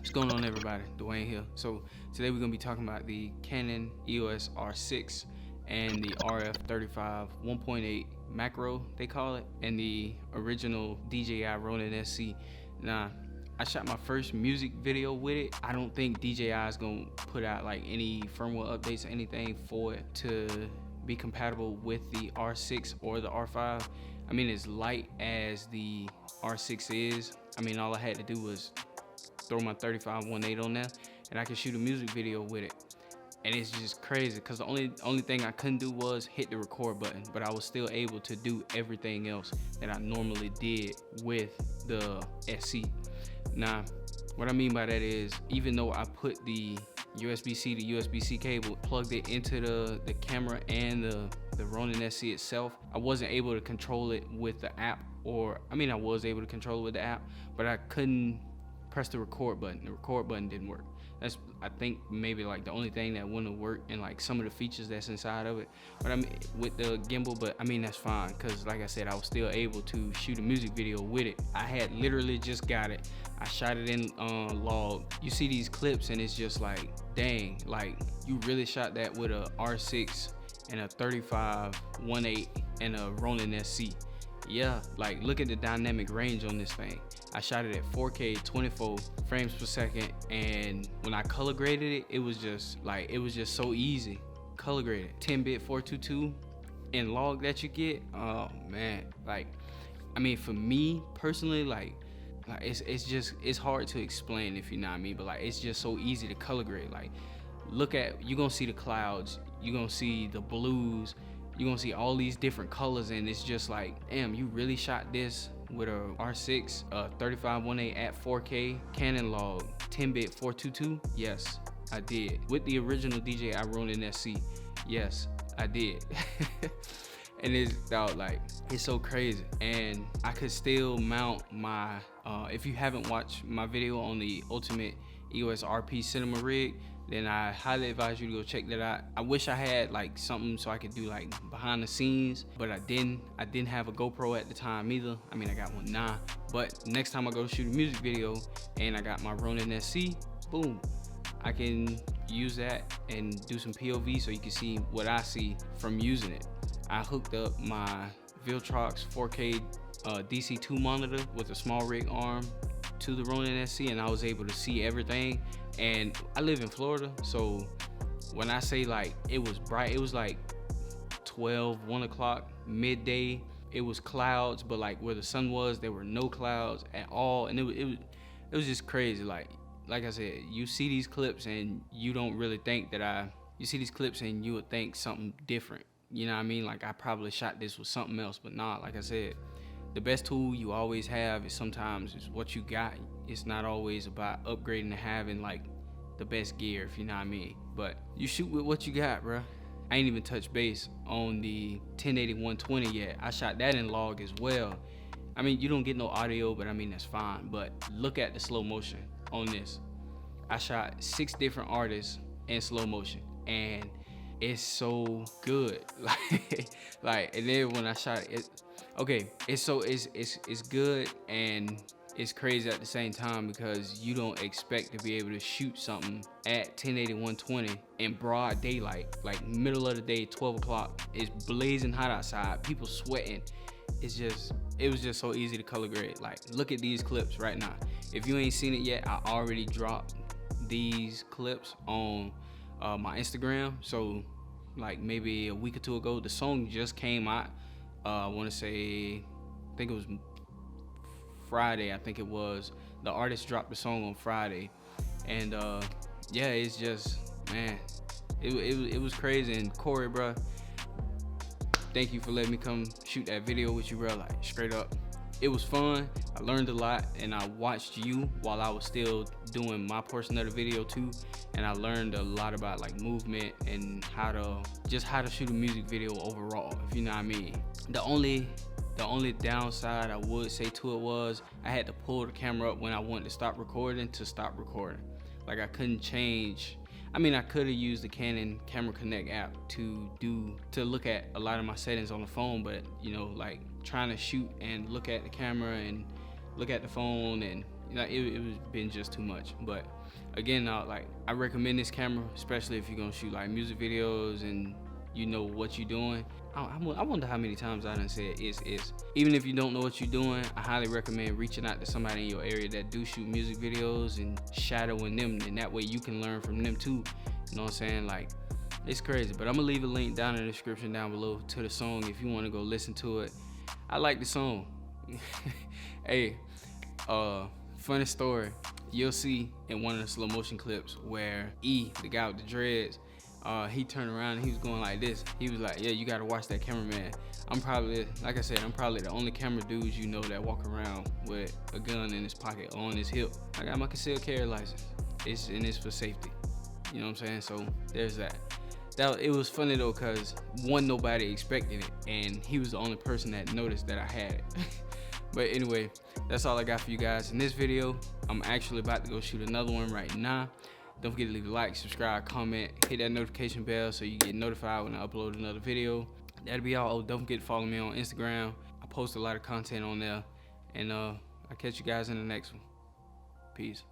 What's going on, everybody? Dwayne here. So today we're gonna be talking about the Canon EOS R6 and the RF35 1.8 macro, they call it, and the original DJI Ronin SC. Now, I shot my first music video with it. I don't think DJI is gonna put out like any firmware updates or anything for it to be compatible with the R6 or the R5. I mean, as light as the R6 is, I mean, all I had to do was throw my 35 1.8 on there and I could shoot a music video with it. And it's just crazy because the only thing I couldn't do was hit the record button, but I was still able to do everything else that I normally did with the SC. Now, what I mean by that is, even though I put the USB-C to USB-C cable, plugged it into the camera and the Ronin SC itself, I wasn't able to control it with the app. Or, I mean, I was able to control it with the app, but I couldn't press the record button. The record button didn't work. That's, I think, maybe like the only thing that wouldn't work, and like some of the features that's inside of it. But I mean, with the gimbal, but I mean, that's fine, because like I said, I was still able to shoot a music video with it. I had literally just got it. I shot it in log. You see these clips and it's just like, dang, like you really shot that with a R6 and a 35 1.8 and a Ronin SC. Yeah, like look at the dynamic range on this thing. I shot it at 4K 24 frames per second, and when I color graded it, it was just so easy. Color graded 10-bit 422 and log that you get, oh man, like I mean, for me personally, like it's hard to explain, if you know what I mean, but like it's just so easy to color grade. Like look at, you're gonna see the clouds, you're gonna see the blues, you're gonna see all these different colors, and it's just like, damn, you really shot this with a R6 35 1.8 at 4K Canon log 10-bit 422? Yes, I did. With the original DJI Ronin SC, yes, I did. And it's like, it's so crazy. And I could still mount my if you haven't watched my video on the Ultimate EOS RP cinema rig, then I highly advise you to go check that out. I wish I had like something so I could do like behind the scenes, but I didn't have a GoPro at the time either. I mean, I got one now, but next time I go shoot a music video and I got my Ronin SC, boom, I can use that and do some POV so you can see what I see from using it. I hooked up my Viltrox 4K DC2 monitor with a small rig arm to the Ronin SC, and I was able to see everything. And I live in Florida, so when I say like it was bright, it was like 1 o'clock, midday. It was clouds, but like where the sun was, there were no clouds at all, and it was just crazy. Like I said, you see these clips and you don't really think that you see these clips and you would think something different. You know what I mean? Like I probably shot this with something else, but nah, like I said, the best tool you always have is sometimes is what you got. It's not always about upgrading and having like the best gear, if you know what I mean. But you shoot with what you got, bro. I ain't even touched base on the 1080 120 yet. I shot that in log as well. I mean, you don't get no audio, but I mean, that's fine. But look at the slow motion on this. I shot 6 different artists in slow motion, and it's so good. like and then when I shot it, okay, it's good and it's crazy at the same time, because you don't expect to be able to shoot something at 1080 120 in broad daylight, like middle of the day, 12 o'clock. It's blazing hot outside, people sweating. It was just so easy to color grade. Like look at these clips right now. If you ain't seen it yet, I already dropped these clips on my Instagram. So like maybe a week or two ago, the song just came out. I want to say, I think it was Friday. I think it was. The artist dropped the song on Friday, and yeah, it's just, man, it was crazy. And Corey, bro, thank you for letting me come shoot that video with you, bro. Like straight up, it was fun. I learned a lot, and I watched you while I was still doing my portion of the video too, and I learned a lot about like movement and how to shoot a music video overall, if you know what I mean. The only downside I would say to it was I had to pull the camera up when I wanted to stop recording. Like I couldn't change. I mean, I could have used the Canon Camera Connect app to look at a lot of my settings on the phone, but you know, like trying to shoot and look at the camera and look at the phone and You know, it was been just too much. But again, like I recommend this camera, especially if you're gonna shoot like music videos and you know what you're doing. I wonder how many times I done said is. Even if you don't know what you're doing, I highly recommend reaching out to somebody in your area that do shoot music videos and shadowing them, and that way you can learn from them too. You know what I'm saying? Like, it's crazy. But I'm gonna leave a link down in the description down below to the song if you want to go listen to it. I like the song. Hey, funny story. You'll see in one of the slow motion clips where E, the guy with the dreads, he turned around and he was going like this. He was like, yeah, you gotta watch that cameraman. I'm probably, like I said, I'm probably the only camera dudes you know that walk around with a gun in his pocket on his hip. I got my concealed carry license. It's for safety. You know what I'm saying? So there's that. It was funny though, cause nobody expected it, and he was the only person that noticed that I had it. But anyway, that's all I got for you guys in this video. I'm actually about to go shoot another one right now. Don't forget to leave a like, subscribe, comment, hit that notification bell so you get notified when I upload another video. That'll be all. Oh, don't forget to follow me on Instagram. I post a lot of content on there. And I'll catch you guys in the next one. Peace.